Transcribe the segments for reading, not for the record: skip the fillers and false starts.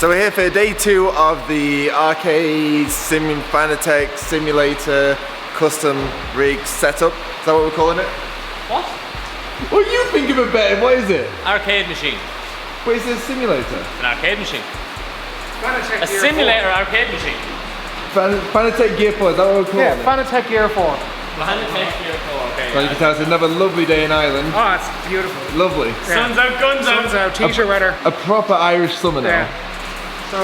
So we're here for day 2 of the arcade Fanatec simulator custom rig setup. Is that what we're calling it? What? What do you think of it better? What is it? Arcade machine. What is it, a simulator? An arcade machine. Fanatec A Gear simulator arcade machine. Fanatec Gear 4, is that what we're calling it? Fanatec Gear 4. Fanatec Gear 4, okay. So you can tell it's another lovely day in Ireland. Oh, it's beautiful. Lovely. Yeah. Sun's out, guns out. Sun's out, t-shirt weather. A proper Irish summer now. Yeah. So,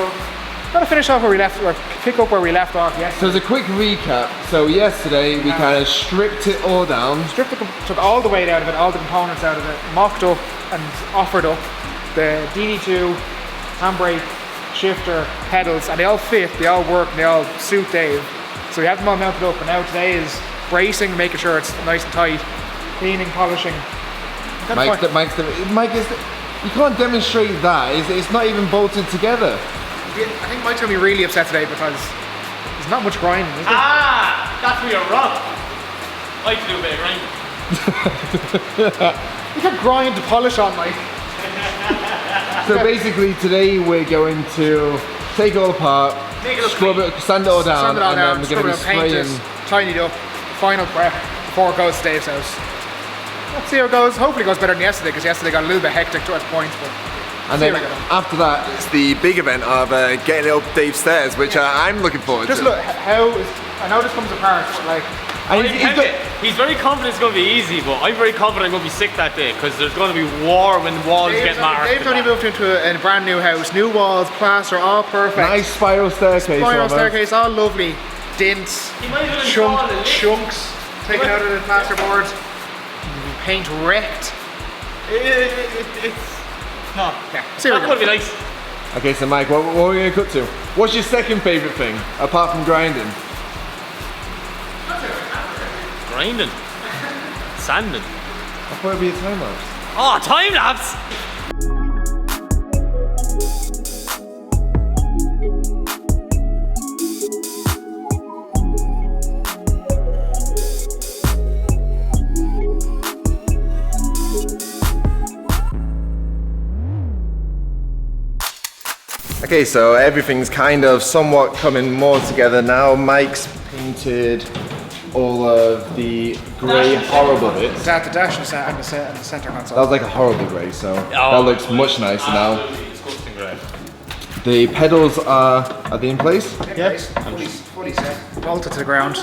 gotta finish off where we left, or pick up where we left off yesterday. So as a quick recap, so yesterday we kind of stripped it all down. Took all the weight out of it, all the components out of it, mocked up and offered up the DD2, handbrake, shifter, pedals, and they all fit, they all work, and they all suit Dave. So we have them all mounted up, and now today is bracing, making sure it's nice and tight, cleaning, polishing. Mike, you can't demonstrate that. It's not even bolted together. I think Mike's gonna be really upset today because there's not much grinding, is there? Ah! That's where you're wrong. I like to do a bit of grinding. You can grind to polish on, Mike. So basically today we're going to take it all apart, scrub it, sand it all down, and then we're going to be spraying. Tidy it up, final prep before it goes to Dave's house. Let's see how it goes. Hopefully it goes better than yesterday, because yesterday got a little bit hectic towards points. But and then after that, it's the big event of getting it up Dave's stairs, which I'm looking forward to. Just look, I know this comes apart, but like... He's very confident it's going to be easy, but I'm very confident I'm going to be sick that day, because there's going to be war when walls get marked. Dave's only moved into a brand new house, new walls, plaster, all perfect. Nice spiral staircase. Spiral staircase, all lovely. Dints, chunks taken out of the plasterboard. Paint wrecked. No, yeah. That would be nice. Okay, so Mike, what are we going to cut to? What's your second favourite thing, apart from grinding? Grinding. Sanding. I thought it'd be a time lapse. Oh, time lapse! Okay, so everything's kind of somewhat coming more together now. Mike's painted all of the grey horrible bits. That the dash and the centre console. That was like a horrible grey, so that looks much nicer now. Disgusting grey. The pedals are they in place? Yeah, fully set, bolted to the ground.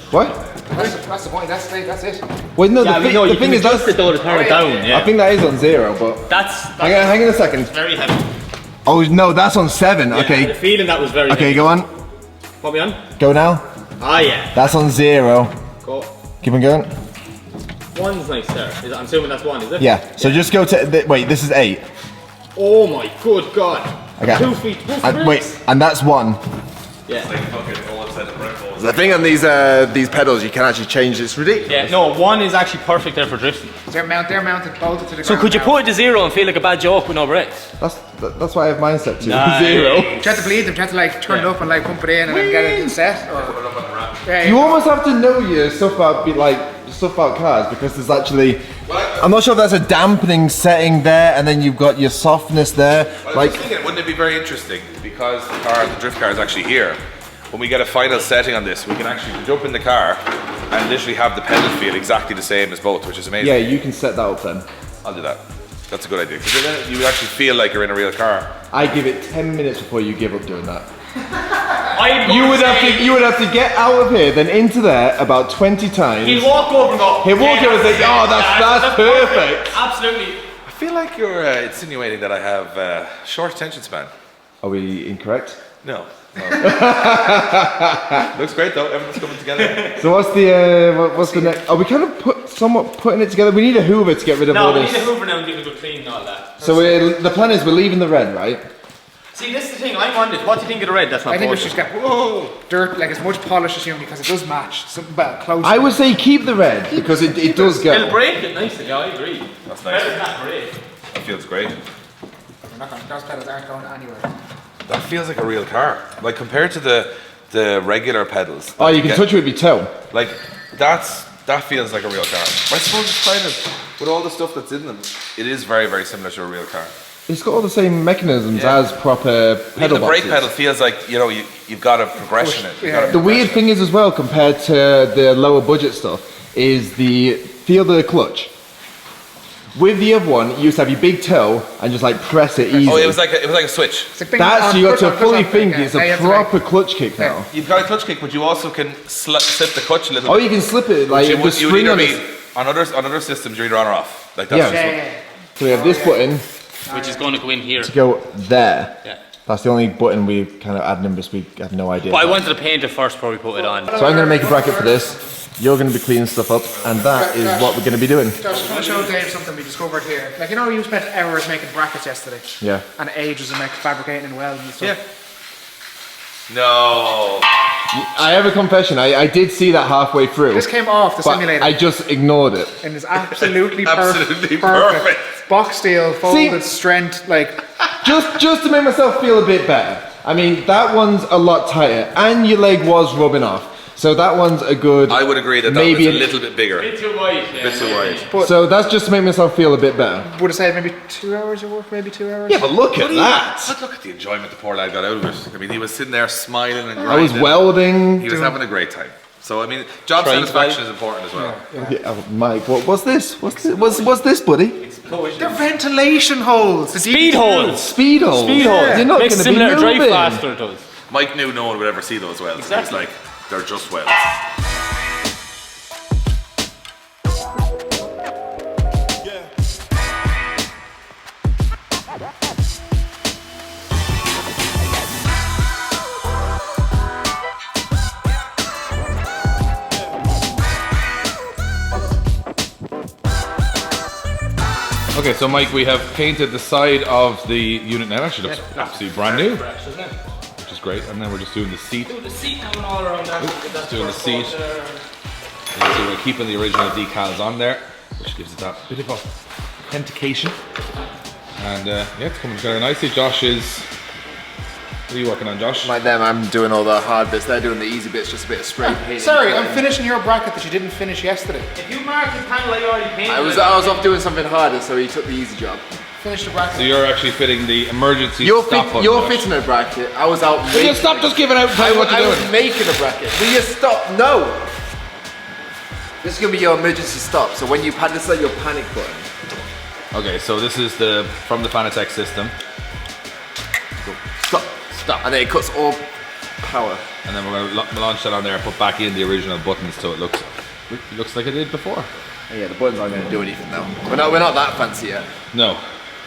What? That's the point. That's it. Well, no, the thing is that's though to turn it down. Yeah. I think that is on 0, but hang on a second. Very heavy. Oh no, that's on 7. Yeah, okay. I had a feeling that was very. Okay, heavy. go on. What we on? Go now. Ah yeah. That's on 0. Go. Keep on going. 1's nice there. I'm assuming that's 1, is it? Yeah. So just go to wait. This is 8. Oh my good God. Okay. 2 feet. Wait, and that's 1. Yeah. The thing on these pedals, you can actually change. It's ridiculous. Yeah. No, 1 is actually perfect there for drifting. They're mounted, bolted to the ground. So could you put it to 0 and feel like a bad joke with no brakes? That's why I have mine set to 0. Do you have to bleed them? Do you have to like turn it up and like pump it in and then get it set? Or? You almost have to know your stuff about cars, because there's actually. I'm not sure if that's a dampening setting there, and then you've got your softness there. Well, I was thinking, wouldn't it be very interesting, because the drift car is actually here, when we get a final setting on this, we can actually jump in the car and literally have the pedal feel exactly the same as both, which is amazing. Yeah, you can set that up then. I'll do that. That's a good idea, because then you actually feel like you're in a real car. I give it 10 minutes before you give up doing that. You would have to get out of here, then into there about 20 times. He'll walk over and go. He'll walk over and say, "Oh, that's perfect." Absolutely. I feel like you're insinuating that I have short attention span. Are we incorrect? No. Looks great though. Everything's coming together. So what's the next? Are we kind of somewhat putting it together? We need a Hoover to get rid of all this. No, we need a Hoover now and give it a clean and all that. So the plan is we're leaving the red, right? See, this is the thing. I'm on this. What do you think of the red? That's not. I think we should just get dirt, like as much polish as human, because it does match. Something better, close. I would say keep the red, because it does go. It'll break it nicely. Yeah, I agree. That's nice. Better than that break. That feels great. Those pedals aren't going anywhere. That feels like a real car. Like compared to the regular pedals. Oh, you can touch it with your toe. Like that feels like a real car. I suppose it's kind of, with all the stuff that's in them, it is very, very similar to a real car. It's got all the same mechanisms as proper Even pedal the brake boxes. pedal feels like, you know, you've got a progression in it. You've got a The weird progression. thing is as well, compared to the lower budget stuff, is the feel the clutch. With the other one, you used to have your big toe and just like press it easy. Oh, it was like a switch. It's like That's you got to fully think yeah. it's Yeah, you a have to, like, proper clutch kick now. You've got a clutch kick, but you also can slip the clutch a little Oh, bit. you can slip it like You the would spring either on be it. on other systems. You're either on or off. Like that's Yeah. just Yeah, what- yeah. So we have this button Which is going to go in here. to go there. Yeah. That's the only button we kind of added in because we had no idea. But I wanted to paint it first before we put it on. So I'm going to make a bracket for this. You're going to be cleaning stuff up, and that is what we're going to be doing. Josh, I just want to show Dave something we discovered here. Like, you know, you spent hours making brackets yesterday. Yeah. And ages of fabricating and welding and stuff. Yeah. No. I have a confession. I did see that halfway through. This came off the but simulator. I just ignored it. And it's absolutely Absolutely perfect. perfect. Box steel, folded strength, like, Just to make myself feel a bit better. I mean, that one's a lot tighter, and your leg was rubbing off. So that one's a good. I would agree that maybe was a little bit bigger. Bit too wide. Yeah. Bit too wide. So that's just to make myself feel a bit better. would have said maybe 2 hours of work, maybe 2 hours? Yeah, but look at that. But look at the enjoyment the poor lad got out of it. I mean, he was sitting there smiling and grinding. I was welding. He was having a great time. So I mean, job Trying to satisfaction is important as well. Yeah, oh, Mike, what's this? What's this, buddy? They're ventilation holes. The Speed DD2. holes. Speed holes. Speed holes. You're not Makes going to be similar drive moving. faster. It does. Mike knew no one would ever see those welds. He was Exactly. like, they're just welds. Okay, so Mike, we have painted the side of the unit now. Actually looks absolutely brand new, Fresh, isn't it? which is great. And then we're just doing the seat. The seat coming all around that. That's doing the seat. uh, You can see we're keeping the original decals on there, which gives it that bit of authentication. And yeah, it's coming together nicely. Josh is. What are you working on, Josh? Like them, I'm doing all the hard bits. They're doing the easy bits, just a bit of spray paint. Sorry, I'm finishing your bracket that you didn't finish yesterday. If you mark the panel I already painted. I was off doing something harder, so he took the easy job. Finish the bracket. So you're actually fitting the emergency You're stop button, you're Josh. fitting a bracket. I was out. Will you stop just giving out and telling me what I you're was doing? making a bracket. Will you stop? No. This is gonna be your emergency stop. So when you this is like your panic button. Okay, so this is from the Fanatec system. Stop. Stop. And then it cuts all power. And then we're going to launch that on there and put back in the original buttons so it looks like it did before. Oh, yeah, the buttons aren't gonna do anything now. We're not that fancy yet. No.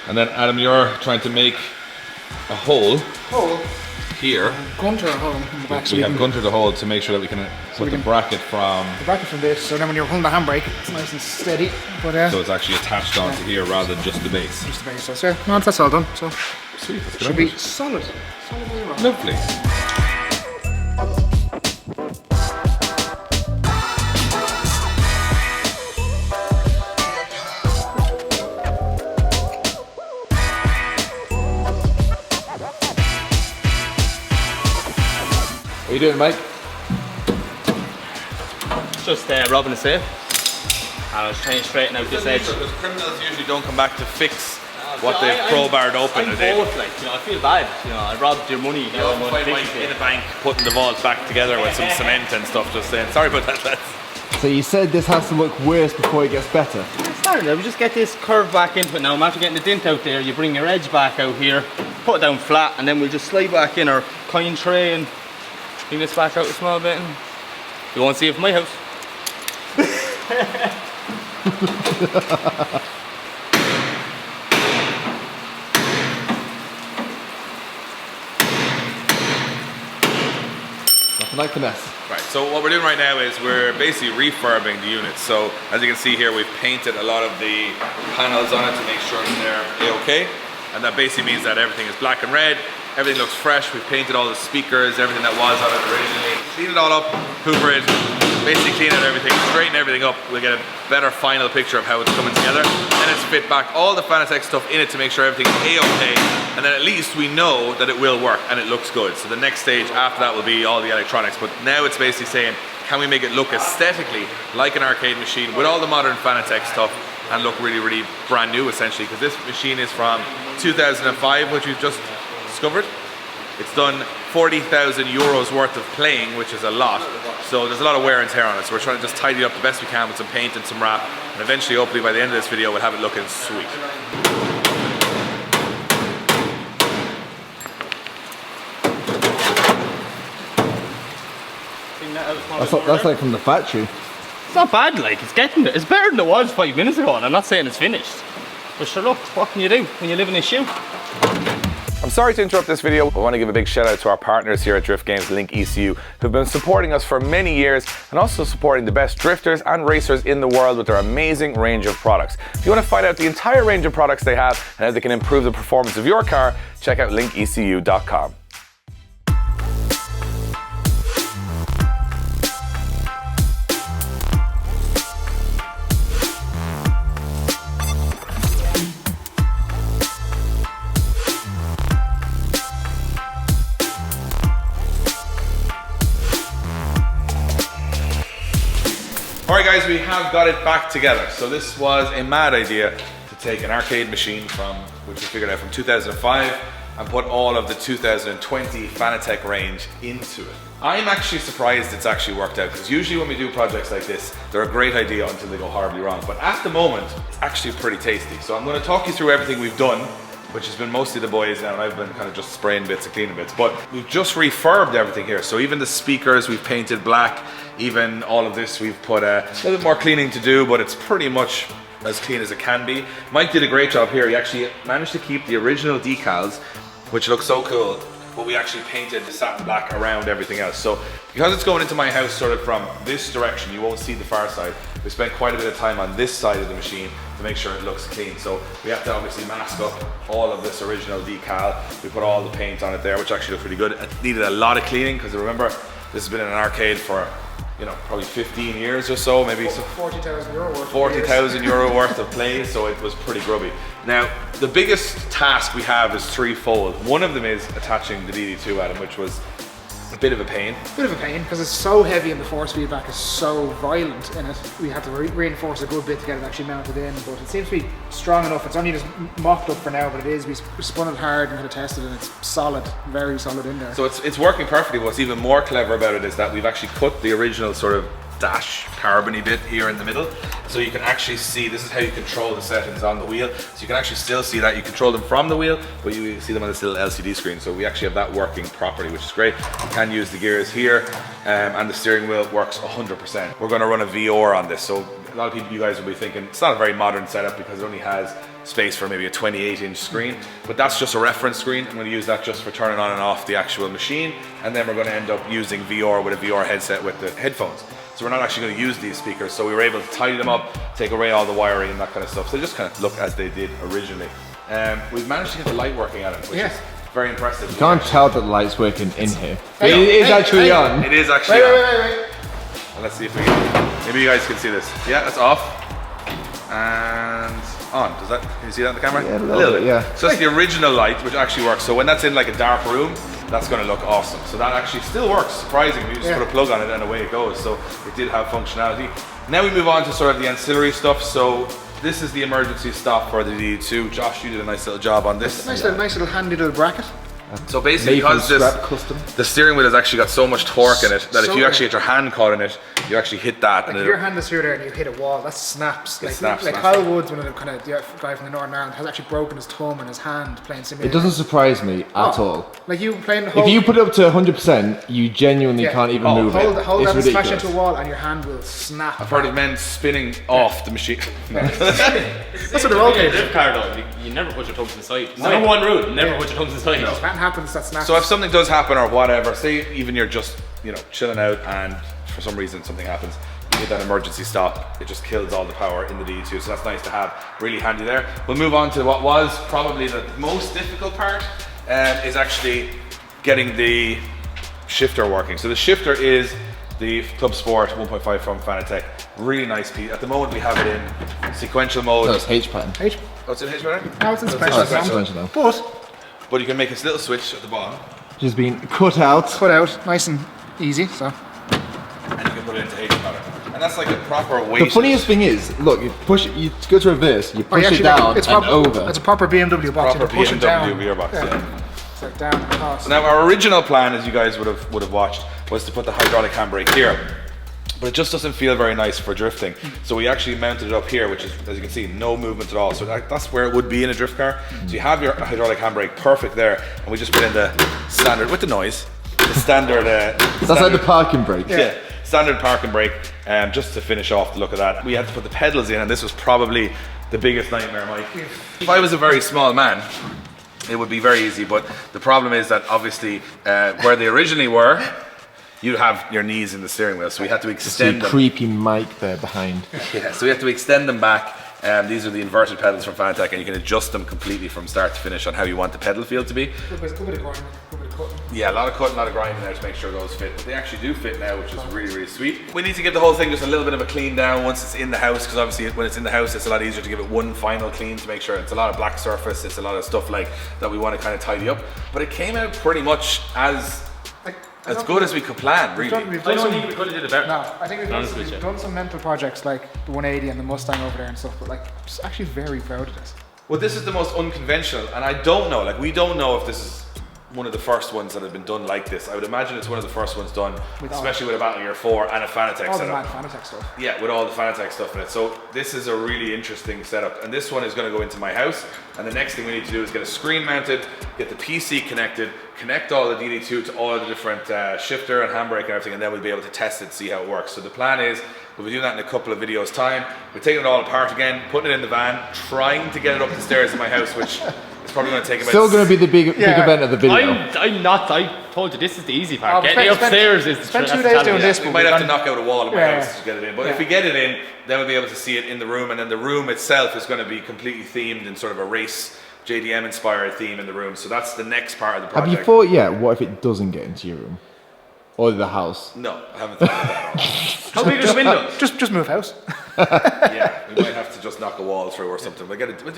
And then Adam, you're trying to make a hole here. Gunter hole in the back. So We we have can gunted a hole to make sure that we can put the bracket from, the bracket from this. So then when you're holding the handbrake, it's nice and steady. But so it's actually attached onto here rather than just the base. just the base. So yeah, no, that's all done. So Sweet, that's good. should be solid. Solid as well. Lovely. What are you doing, Mike? Just robbing the safe. I was trying to straighten out this edge. Because criminals usually don't come back to fix what they've crowbarred open. I'm a day. both, like, you know, I feel bad. You know, I robbed your money. You know, find Mike in a bank putting the vault back together with some cement and stuff, just saying. Sorry about that, lads. So you said this has to look worse before it gets better. It's not, we just get this curve back into it now. After getting the dent out there, you bring your edge back out here, put it down flat, and then we'll just slide back in our coin tray and bring this back out a small bit. And you won't see it from my house. Nothing like finesse. Right, so what we're doing right now is we're basically refurbing the units. So as you can see here, we've painted a lot of the panels on it to make sure that they're A-okay. And that basically means that everything is black and red. Everything looks fresh. We've painted all the speakers, everything that was on it originally. Clean it all up, hoover it, basically clean out everything, straighten everything up. We'll get a better final picture of how it's coming together. Then it's fit back all the Fanatec stuff in it to make sure everything's A-okay. And then at least we know that it will work and it looks good. So the next stage after that will be all the electronics. But now it's basically saying, can we make it look aesthetically like an arcade machine with all the modern Fanatec stuff and look really, really brand new essentially, because this machine is from 2005, which we've just discovered. It's done 40,000 euros worth of playing, which is a lot. So there's a lot of wear and tear on it. So we're trying to just tidy it up the best we can with some paint and some wrap. And eventually, hopefully by the end of this video, we'll have it looking sweet. That's like from the factory. It's not bad, like, it's getting there. It's better than it was 5 minutes ago, and I'm not saying it's finished. But sure, look, what can you do when you live in a shoe? I'm sorry to interrupt this video. I want to give a big shout out to our partners here at Drift Games, Link ECU, who've been supporting us for many years and also supporting the best drifters and racers in the world with their amazing range of products. If you want to find out the entire range of products they have and how they can improve the performance of your car, check out linkecu.com. Alright guys, we have got it back together. So this was a mad idea to take an arcade machine which we figured out from 2005 and put all of the 2020 Fanatec range into it. I'm actually surprised it's actually worked out, because usually when we do projects like this, they're a great idea until they go horribly wrong. But at the moment, it's actually pretty tasty. So I'm going to talk you through everything we've done, which has been mostly the boys now, and I've been kind of just spraying bits and cleaning bits. But we've just refurbed everything here. So even the speakers we've painted black, even all of this we've put a little bit more cleaning to do, but it's pretty much as clean as it can be. Mike did a great job here. He actually managed to keep the original decals, which look so cool, but we actually painted the satin black around everything else. So because it's going into my house sort of from this direction, you won't see the far side. We spent quite a bit of time on this side of the machine to make sure it looks clean. So we have to obviously mask up all of this original decal. We put all the paint on it there, which actually looks really good. It needed a lot of cleaning, because remember, this has been in an arcade for, you know, probably 15 years or so, maybe. 40,000 euro worth. 40,000 euro worth of play, so it was pretty grubby. Now, the biggest task we have is threefold. One of them is attaching the DD2 at him, which was a bit of a pain. Bit of a pain, because it's so heavy and the force feedback is so violent in it. We had to reinforce a good bit to get it actually mounted in, but it seems to be strong enough. It's only just mocked up for now, but it is. We spun it hard and kind of tested it, and it's solid, very solid in there. So it's working perfectly. What's even more clever about it is that we've actually cut the original sort of dash carbony bit here in the middle, so you can actually see, this is how you control the settings on the wheel. So you can actually still see that you control them from the wheel, but you see them on this little LCD screen. So we actually have that working properly, which is great. You can use the gears here, and the steering wheel works 100%. We're going to run a VR on this, so a lot of people, you guys will be thinking it's not a very modern setup because it only has space for maybe a 28-inch screen, but that's just a reference screen. I'm going to use that just for turning on and off the actual machine, and then we're going to end up using VR with a VR headset with the headphones. So we're not actually going to use these speakers, so we were able to tidy them up, take away all the wiring and that kind of stuff. So they just kind of look as they did originally. We've managed to get the light working on it, which is very impressive. You can't tell that the light's working in here. It is actually on. It is actually on. Wait. And let's see if we can, maybe you guys can see this. Yeah, that's off. And on. Can you see that on the camera? Yeah, a little bit, yeah. So that's the original light, which actually works. So when that's in like a dark room, that's going to look awesome. So that actually still works, surprisingly. You just put a plug on it and away it goes. So it did have functionality. Now we move on to sort of the ancillary stuff. So this is the emergency stop for the DD2. Josh, you did a nice little job on this. Nice little handy little bracket. So basically, because the steering wheel has actually got so much torque in it that if you actually get your hand caught in it, you actually hit that. Like if your hand is through there and you hit a wall, that snaps. Like snaps. Kyle Woods, one of the kind of guy from the Northern Ireland, has actually broken his thumb and his hand playing simulator. It doesn't surprise me at all. Like you playing the whole. If you put it up to 100%, you genuinely can't even move it. Hold it's that and smash ridiculous. into a wall and your hand will snap. I've heard of men spinning off the machine. That's what they're all doing. Car though, you never put your thumbs inside. Number one rule: never put your thumbs inside. If that happens, that snaps. So if something does happen or whatever, say even you're just, you know, chilling out and for some reason something happens, you get that emergency stop, it just kills all the power in the DD2, so that's nice to have, really handy there. We'll move on to what was probably the most difficult part, is actually getting the shifter working. So the shifter is the Club Sport 1.5 from Fanatec. Really nice piece. At the moment we have it in sequential mode. No, it's H-Pan. Oh, it's in H pattern? No, it's in special. Suspension now. But you can make this little switch at the bottom. Just been cut out. Cut out, nice and easy. So. And you can put it into H pattern. And And that's like a proper weight. The funniest thing is, look, you push it, you go to reverse, you push it down it's and proper, over. It's a proper BMW box. Proper you push it down. BMW gearbox, yeah. It's like down and across. So now our original plan, as you guys would have watched, was to put the hydraulic handbrake here. But it just doesn't feel very nice for drifting. So we actually mounted it up here, which is, as you can see, no movement at all. So that's where it would be in a drift car. So you have your hydraulic handbrake perfect there, and we just put in the standard, with the noise, the standard... That's like the parking brake. Yeah, standard parking brake, just to finish off the look of that. We had to put the pedals in, and this was probably the biggest nightmare, Mike. If I was a very small man, it would be very easy, but the problem is that obviously where they originally were, you'd have your knees in the steering wheel, so we had to extend them. Creepy mic there behind. Yeah, so we have to extend them back. These are the inverted pedals from Fanatec, and you can adjust them completely from start to finish on how you want the pedal feel to be. Good bit of grinding, good bit of cutting. Yeah, a lot of cutting, a lot of grinding there to make sure those fit, but they actually do fit now, which is really, really sweet. We need to give the whole thing just a little bit of a clean down once it's in the house, because obviously when it's in the house, it's a lot easier to give it one final clean to make sure it's a lot of black surface, it's a lot of stuff like that we want to kind of tidy up. But it came out pretty much as good as we could plan, really. I don't think we could have did it better. No, I think we've done some mental projects like the 180 and the Mustang over there and stuff, but like, just actually very proud of this. Well, this is the most unconventional, and I don't know, like we don't know if this is one of the first ones that have been done like this. I would imagine it's one of the first ones done, especially with a Battle Gear 4 and a Fanatec all setup. the Fanatec stuff. Yeah, with all the Fanatec stuff in it. So this is a really interesting setup, and this one is going to go into my house, and the next thing we need to do is get a screen mounted, get the PC connected, connect all the DD2 to all the different shifter and handbrake and everything, and then we'll be able to test it, see how it works. So the plan is, we'll be doing that in a couple of videos time. We're taking it all apart again, putting it in the van, trying to get it up the stairs in my house, which is probably going to take about... Still going to be the big event of the video. I told you this is the easy part. Oh, Getting upstairs is the spend 2 days doing this. We might have to knock out a wall in my Yeah. house to get it in, but if we get it in, then we'll be able to see it in the room, and then the room itself is going to be completely themed in sort of a race JDM inspired theme in the room. So that's the next part of the project. Have you thought yet, what if it doesn't get into your room? Or the house? No, I haven't thought of that at all. How big are the windows? Just move house. Yeah, we might have to just knock a wall through or something. We'll get it in.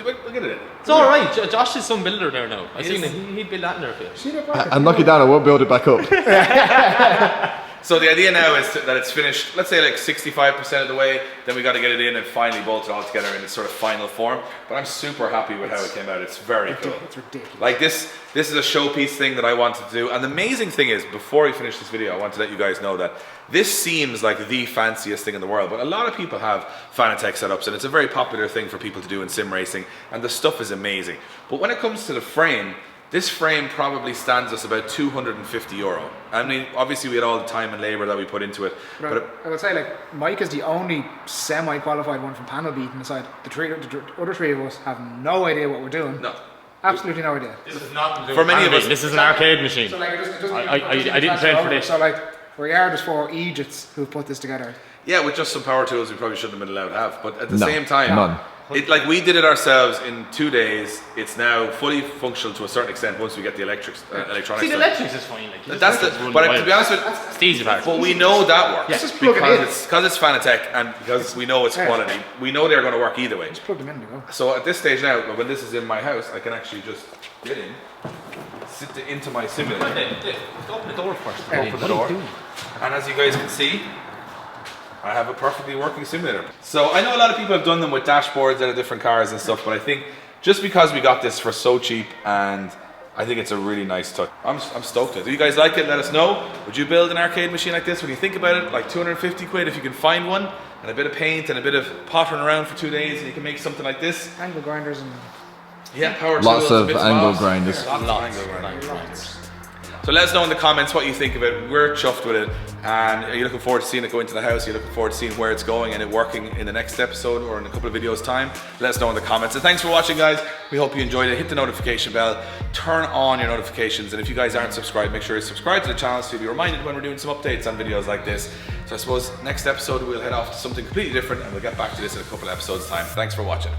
It's alright, Josh is some builder there now. I've seen it, he'd build that in there for you. And knock it down, I won't build it back up. So the idea now is that it's finished, let's say like 65% of the way, then we got to get it in and finally bolt it all together in its sort of final form. But I'm super happy with how it came out. It's very cool. It's ridiculous. Like this is a showpiece thing that I wanted to do. And the amazing thing is, before we finish this video, I want to let you guys know that this seems like the fanciest thing in the world, but a lot of people have Fanatec setups, and it's a very popular thing for people to do in sim racing, and the stuff is amazing. But when it comes to the frame, this frame probably stands us about €250. I mean, obviously we had all the time and labor that we put into it. But I would say, like, Mike is the only semi-qualified one from panel beating aside. The other three of us have no idea what we're doing. no. Absolutely no idea. This is not For many of us, this is an arcade machine. So like, it doesn't I didn't train for this. So like, we are just 4 Egypts who've put this together. Yeah, with just some power tools we probably shouldn't have been allowed to have. But at the No, same time, none. Like we did it ourselves in 2 days. It's now fully functional to a certain extent once we get the electronics. See, the electrics is fine. Like, you That's just the. run But the to be wires. honest with, It's the easy part. but we know that works Just plug it in. because it's Fanatec and because we know it's quality. We know they're going to work either way. Just plug them in and go. So at this stage now, when this is in my house, I can actually just get in, sit into my simulator, Open the door first. open the door, and as you guys can see, I have a perfectly working simulator. So I know a lot of people have done them with dashboards out of different cars and stuff, but I think just because we got this for so cheap, and I think it's a really nice touch. I'm stoked with it. Do you guys like it? Let us know. Would you build an arcade machine like this? When you think about it, like 250 quid if you can find one, and a bit of paint and a bit of pottering around for 2 days, and you can make something like this. Angle grinders and Yeah, power Lots tools, of bits angle bobs. grinders. Lots of angle grinders. So let us know in the comments what you think of it. We're chuffed with it, and are you looking forward to seeing it go into the house? Are you looking forward to seeing where it's going and it working in the next episode or in a couple of videos time? Let us know in the comments. And thanks for watching, guys. We hope you enjoyed it. Hit the notification bell, turn on your notifications, and if you guys aren't subscribed, make sure you subscribe to the channel so you'll be reminded when we're doing some updates on videos like this. So I suppose next episode we'll head off to something completely different, and we'll get back to this in a couple of episodes time. Thanks for watching.